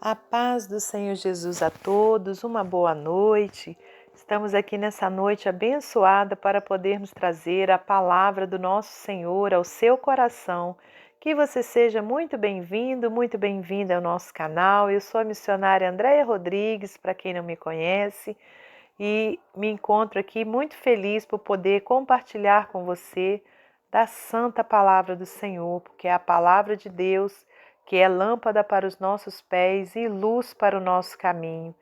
A paz do Senhor Jesus a todos, uma boa noite. Estamos aqui nessa noite abençoada para podermos trazer a palavra do nosso Senhor ao seu coração. Que você seja muito bem-vindo, muito bem-vinda ao nosso canal. Eu sou a missionária Andréia Rodrigues, para quem não me conhece, e me encontro aqui muito feliz por poder compartilhar com você da santa palavra do Senhor, porque é a palavra de Deus que é lâmpada para os nossos pés e luz para o nosso caminho.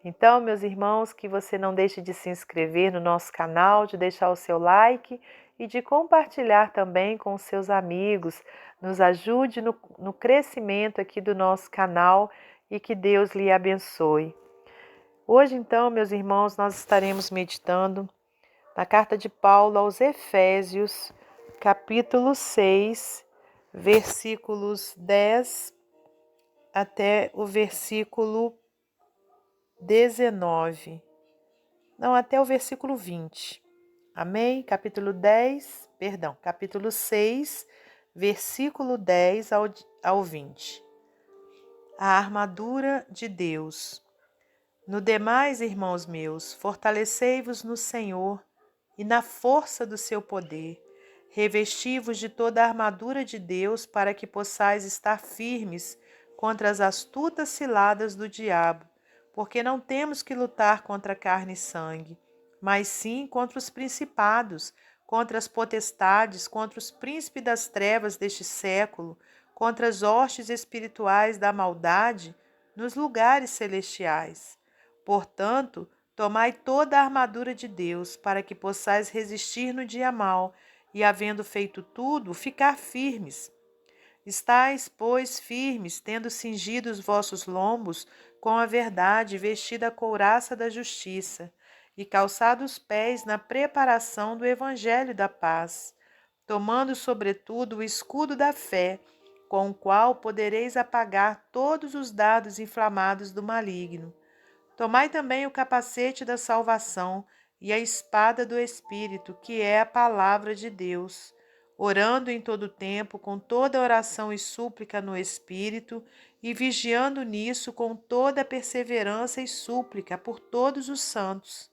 Então, meus irmãos, que você não deixe de se inscrever no nosso canal, de deixar o seu like e de compartilhar também com os seus amigos. Nos ajude no crescimento aqui do nosso canal e que Deus lhe abençoe. Hoje, então, meus irmãos, nós estaremos meditando na carta de Paulo aos Efésios, capítulo 6, versículos 10 até o versículo 19. Não, até o versículo 20. Amém? Capítulo 6, versículo 10 ao 20. A armadura de Deus. No demais, irmãos meus, fortalecei-vos no Senhor e na força do seu poder. Revesti-vos de toda a armadura de Deus para que possais estar firmes contra as astutas ciladas do diabo, porque não temos que lutar contra carne e sangue, mas sim contra os principados, contra as potestades, contra os príncipes das trevas deste século, contra as hostes espirituais da maldade nos lugares celestiais. Portanto, tomai toda a armadura de Deus, para que possais resistir no dia mau, e, havendo feito tudo, ficar firmes. Estais, pois, firmes, tendo cingido os vossos lombos com a verdade, vestida a couraça da justiça, e calçados os pés na preparação do evangelho da paz, tomando sobretudo o escudo da fé, com o qual podereis apagar todos os dardos inflamados do maligno. Tomai também o capacete da salvação e a espada do Espírito, que é a palavra de Deus, orando em todo tempo, com toda oração e súplica no Espírito, e vigiando nisso com toda perseverança e súplica por todos os santos,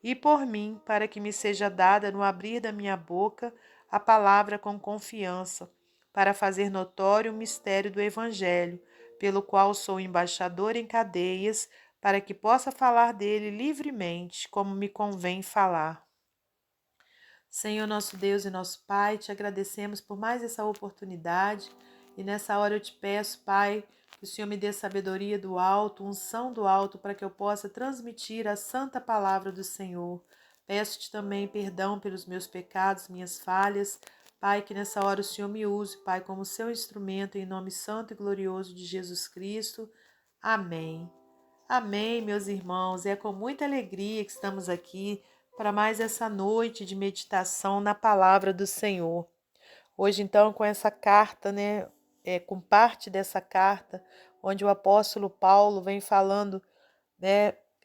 e por mim, para que me seja dada no abrir da minha boca a palavra com confiança, para fazer notório o mistério do Evangelho, pelo qual sou embaixador em cadeias, para que possa falar dele livremente, como me convém falar. Senhor nosso Deus e nosso Pai, te agradecemos por mais essa oportunidade e nessa hora eu te peço, Pai, que o Senhor me dê sabedoria do alto, unção do alto, para que eu possa transmitir a santa palavra do Senhor. Peço-te também perdão pelos meus pecados, minhas falhas. Pai, que nessa hora o Senhor me use, Pai, como seu instrumento, em nome santo e glorioso de Jesus Cristo. Amém. Amém, meus irmãos. É com muita alegria que estamos aqui para mais essa noite de meditação na palavra do Senhor. Hoje, então, com essa carta, com parte dessa carta, onde o apóstolo Paulo vem falando,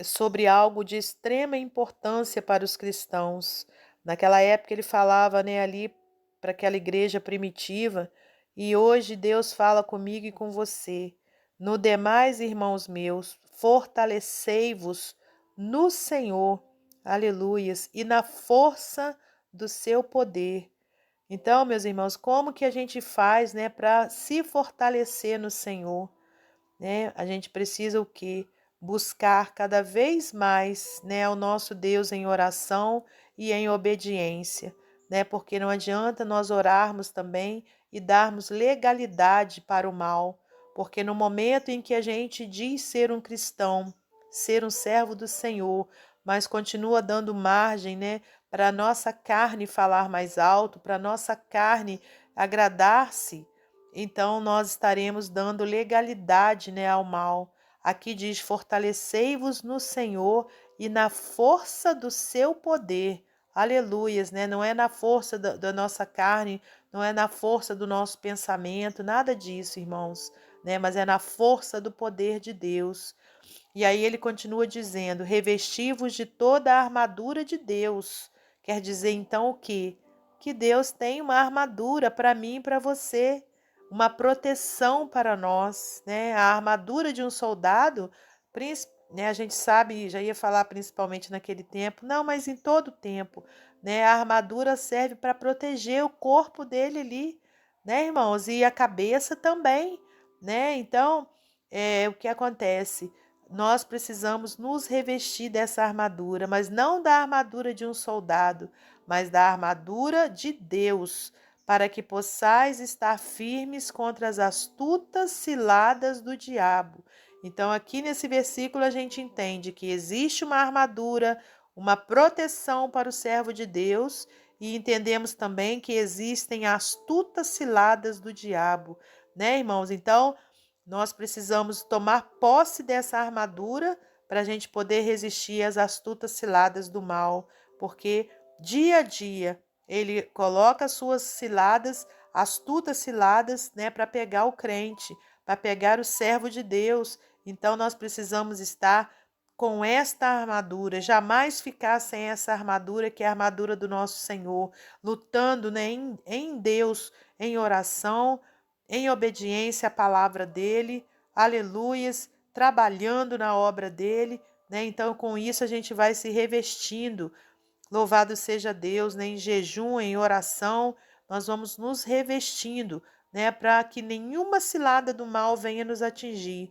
sobre algo de extrema importância para os cristãos. Naquela época ele falava, ali para aquela igreja primitiva, e hoje Deus fala comigo e com você. No demais, irmãos meus, fortalecei-vos no Senhor, aleluias, e na força do seu poder. Então, meus irmãos, como que a gente faz, para se fortalecer no Senhor? A gente precisa o quê? Buscar cada vez mais, o nosso Deus em oração e em obediência, porque não adianta nós orarmos também e darmos legalidade para o mal, porque no momento em que a gente diz ser um cristão, ser um servo do Senhor, mas continua dando margem, para a nossa carne falar mais alto, para a nossa carne agradar-se, então nós estaremos dando legalidade, ao mal. Aqui diz: fortalecei-vos no Senhor e na força do seu poder. Aleluias, Não é na força da nossa carne, não é na força do nosso pensamento, nada disso, irmãos, Mas é na força do poder de Deus. E aí ele continua dizendo: revesti-vos de toda a armadura de Deus. Quer dizer então o quê? Que Deus tem uma armadura para mim e para você. uma proteção para nós, né? A armadura de um soldado, né, a gente sabe, já ia falar principalmente naquele tempo, não, mas em todo tempo, né? A armadura serve para proteger o corpo dele ali, né, irmãos? E a cabeça também, né? Então, o que acontece? Nós precisamos nos revestir dessa armadura, mas não da armadura de um soldado, mas da armadura de Deus, para que possais estar firmes contra as astutas ciladas do diabo. Então, aqui nesse versículo, a gente entende que existe uma armadura, uma proteção para o servo de Deus, e entendemos também que existem astutas ciladas do diabo, né, irmãos? Então, nós precisamos tomar posse dessa armadura para a gente poder resistir às astutas ciladas do mal, porque dia a dia ele coloca as suas ciladas, astutas ciladas, né, para pegar o crente, para pegar o servo de Deus. Então nós precisamos estar com esta armadura, jamais ficar sem essa armadura, que é a armadura do nosso Senhor, lutando, né, em Deus, em oração, em obediência à palavra dele, aleluias, trabalhando na obra dele, né? Então, com isso, a gente vai se revestindo. Louvado seja Deus, né? Em jejum, em oração, nós vamos nos revestindo, né? Para que nenhuma cilada do mal venha nos atingir.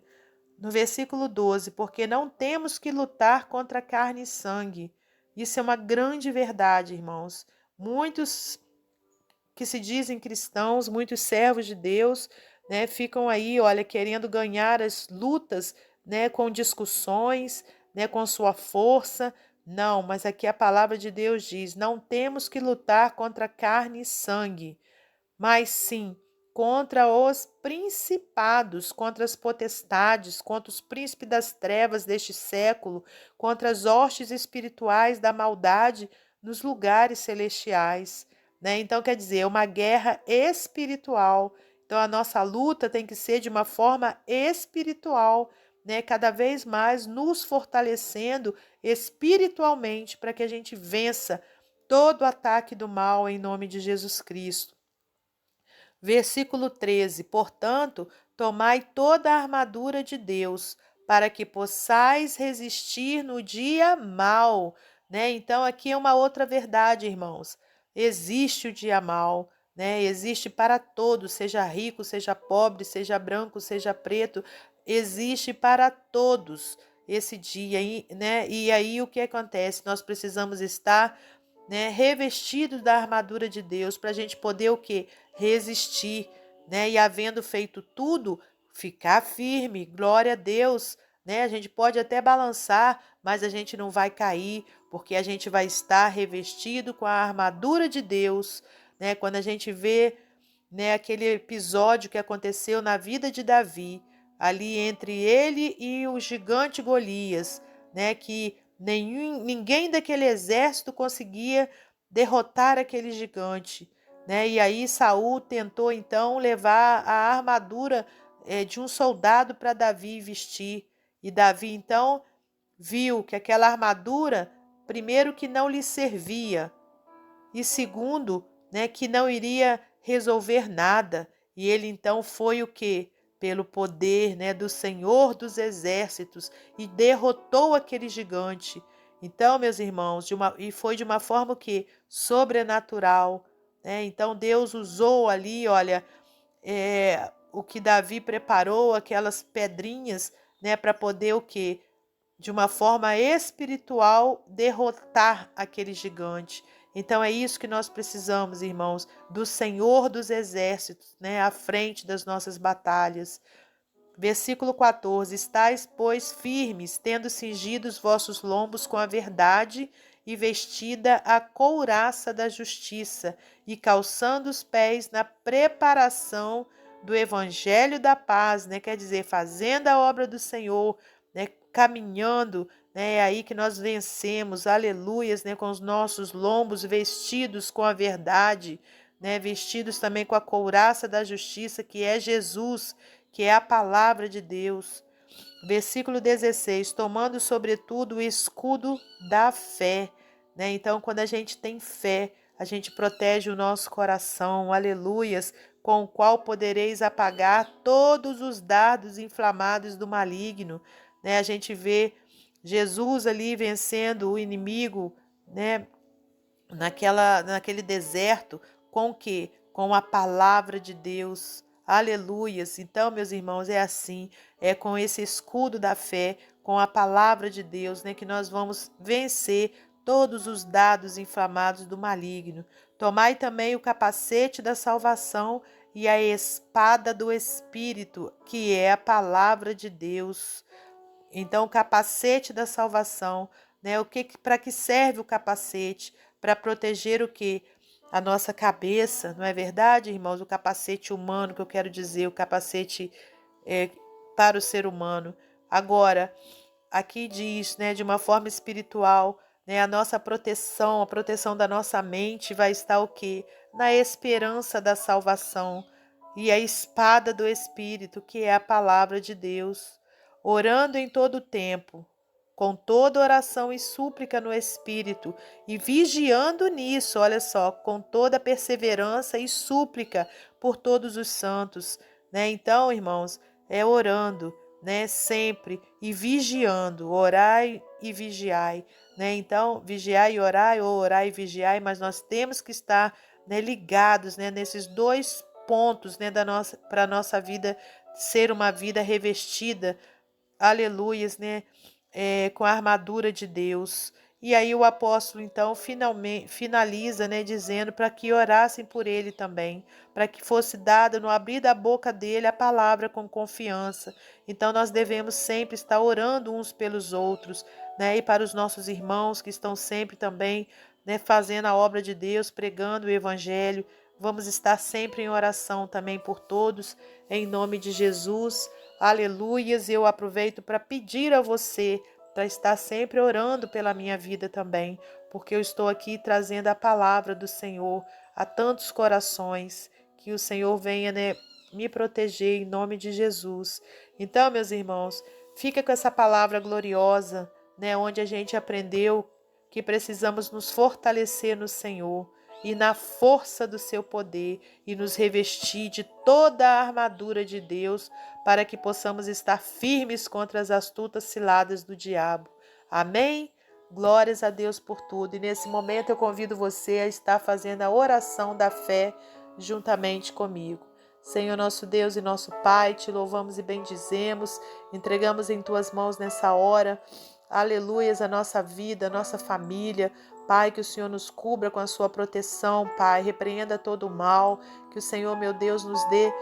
No versículo 12, porque não temos que lutar contra carne e sangue. Isso é uma grande verdade, irmãos. Muitos que se dizem cristãos, muitos servos de Deus, né, ficam aí, olha, querendo ganhar as lutas, né, com discussões, né, com sua força. Não, mas aqui a palavra de Deus diz: não temos que lutar contra carne e sangue, mas sim contra os principados, contra as potestades, contra os príncipes das trevas deste século, contra as hostes espirituais da maldade nos lugares celestiais, né? Então, quer dizer, é uma guerra espiritual. Então, a nossa luta tem que ser de uma forma espiritual, né? Cada vez mais nos fortalecendo espiritualmente para que a gente vença todo o ataque do mal em nome de Jesus Cristo. Versículo 13: portanto, tomai toda a armadura de Deus, para que possais resistir no dia mau, né? Então, aqui é uma outra verdade, irmãos. Existe o dia mau, né? Existe para todos, seja rico, seja pobre, seja branco, seja preto, existe para todos esse dia, né? E aí o que acontece? Nós precisamos estar, né, revestidos da armadura de Deus para a gente poder o quê? Resistir, né? E havendo feito tudo, ficar firme. Glória a Deus, né? A gente pode até balançar, mas a gente não vai cair, porque a gente vai estar revestido com a armadura de Deus, né? Quando a gente vê, né, aquele episódio que aconteceu na vida de Davi, ali entre ele e o gigante Golias, né, que ninguém daquele exército conseguia derrotar aquele gigante, né? E aí Saul tentou então levar a armadura de um soldado para Davi vestir. E Davi então viu que aquela armadura, primeiro, que não lhe servia, e segundo, né, que não iria resolver nada. E ele então foi o quê? Pelo poder, né, do Senhor dos Exércitos, e derrotou aquele gigante. Então, meus irmãos, e foi de uma forma que sobrenatural, né? Então Deus usou ali, olha, o que Davi preparou, aquelas pedrinhas, né, para poder o quê? De uma forma espiritual, derrotar aquele gigante. Então é isso que nós precisamos, irmãos, do Senhor dos Exércitos, né, à frente das nossas batalhas. Versículo 14: estais, pois, firmes, tendo cingido os vossos lombos com a verdade e vestida a couraça da justiça, e calçando os pés na preparação do evangelho da paz, né? Quer dizer, fazendo a obra do Senhor, né? Caminhando, né? É aí que nós vencemos, aleluias, né? Com os nossos lombos vestidos com a verdade, né? Vestidos também com a couraça da justiça, que é Jesus, que é a palavra de Deus. Versículo 16: tomando sobretudo o escudo da fé, né? Então, quando a gente tem fé, a gente protege o nosso coração, aleluias, com o qual podereis apagar todos os dardos inflamados do maligno. Né? A gente vê Jesus ali vencendo o inimigo, né? Naquele deserto, com o quê? Com a palavra de Deus. Aleluias. Então, meus irmãos, é assim, é com esse escudo da fé, com a palavra de Deus, né, que nós vamos vencer todos os dardos inflamados do maligno. Tomai também o capacete da salvação e a espada do Espírito, que é a palavra de Deus. Então, o capacete da salvação, né? Para que serve o capacete? Para proteger o quê? A nossa cabeça, não é verdade, irmãos? O capacete humano, que eu quero dizer, o capacete para o ser humano. Agora, aqui diz, né, de uma forma espiritual, né, a nossa proteção, a proteção da nossa mente vai estar o quê? Na esperança da salvação e a espada do Espírito, que é a palavra de Deus, orando em todo o tempo, com toda oração e súplica no Espírito, e vigiando nisso, olha só, com toda perseverança e súplica por todos os santos, né? Então, irmãos, é orando, né, sempre, e vigiando, orai e vigiai, né? Então, vigiai e orai, ou orai e vigiai, mas nós temos que estar, né, ligados, né, nesses dois pontos, né, para a nossa vida ser uma vida revestida, aleluias, né, com a armadura de Deus. E aí o apóstolo, então, finalmente finaliza, né, dizendo para que orassem por ele também, para que fosse dada no abrir da boca dele a palavra com confiança. Então, nós devemos sempre estar orando uns pelos outros, né, e para os nossos irmãos que estão sempre também, né, fazendo a obra de Deus, pregando o evangelho. Vamos estar sempre em oração também por todos, em nome de Jesus. Aleluias, eu aproveito para pedir a você para estar sempre orando pela minha vida também, porque eu estou aqui trazendo a palavra do Senhor a tantos corações, que o Senhor venha, né, me proteger em nome de Jesus. Então, meus irmãos, fica com essa palavra gloriosa, né, onde a gente aprendeu que precisamos nos fortalecer no Senhor e na força do seu poder e nos revestir de toda a armadura de Deus para que possamos estar firmes contra as astutas ciladas do diabo. Amém? Glórias a Deus por tudo. E nesse momento eu convido você a estar fazendo a oração da fé juntamente comigo. Senhor nosso Deus e nosso Pai, te louvamos e bendizemos, entregamos em tuas mãos nessa hora, aleluias, a nossa vida, a nossa família. Pai, que o Senhor nos cubra com a sua proteção, Pai, repreenda todo o mal, que o Senhor, meu Deus, nos dê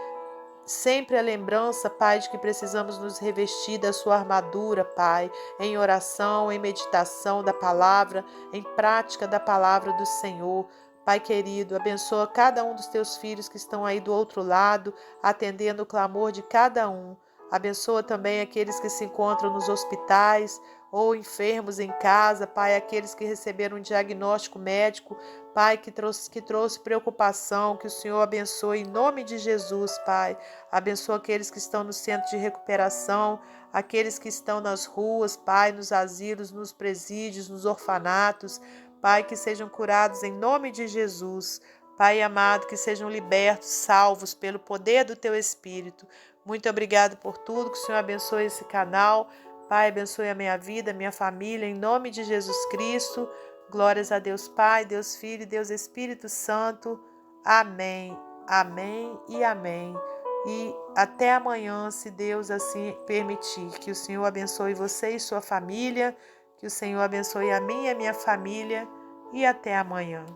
sempre a lembrança, Pai, de que precisamos nos revestir da sua armadura, Pai, em oração, em meditação da palavra, em prática da palavra do Senhor. Pai querido, abençoa cada um dos teus filhos que estão aí do outro lado, atendendo o clamor de cada um. Abençoa também aqueles que se encontram nos hospitais ou enfermos em casa, Pai, aqueles que receberam um diagnóstico médico, Pai, que trouxe preocupação, que o Senhor abençoe em nome de Jesus, Pai. Abençoa aqueles que estão no centro de recuperação, aqueles que estão nas ruas, Pai, nos asilos, nos presídios, nos orfanatos, Pai, que sejam curados em nome de Jesus. Pai amado, que sejam libertos, salvos pelo poder do Teu Espírito. Muito obrigado por tudo, que o Senhor abençoe esse canal. Pai, abençoe a minha vida, a minha família, em nome de Jesus Cristo. Glórias a Deus Pai, Deus Filho e Deus Espírito Santo. Amém, amém e amém. E até amanhã, se Deus assim permitir. Que o Senhor abençoe você e sua família, que o Senhor abençoe a mim e a minha família. E até amanhã.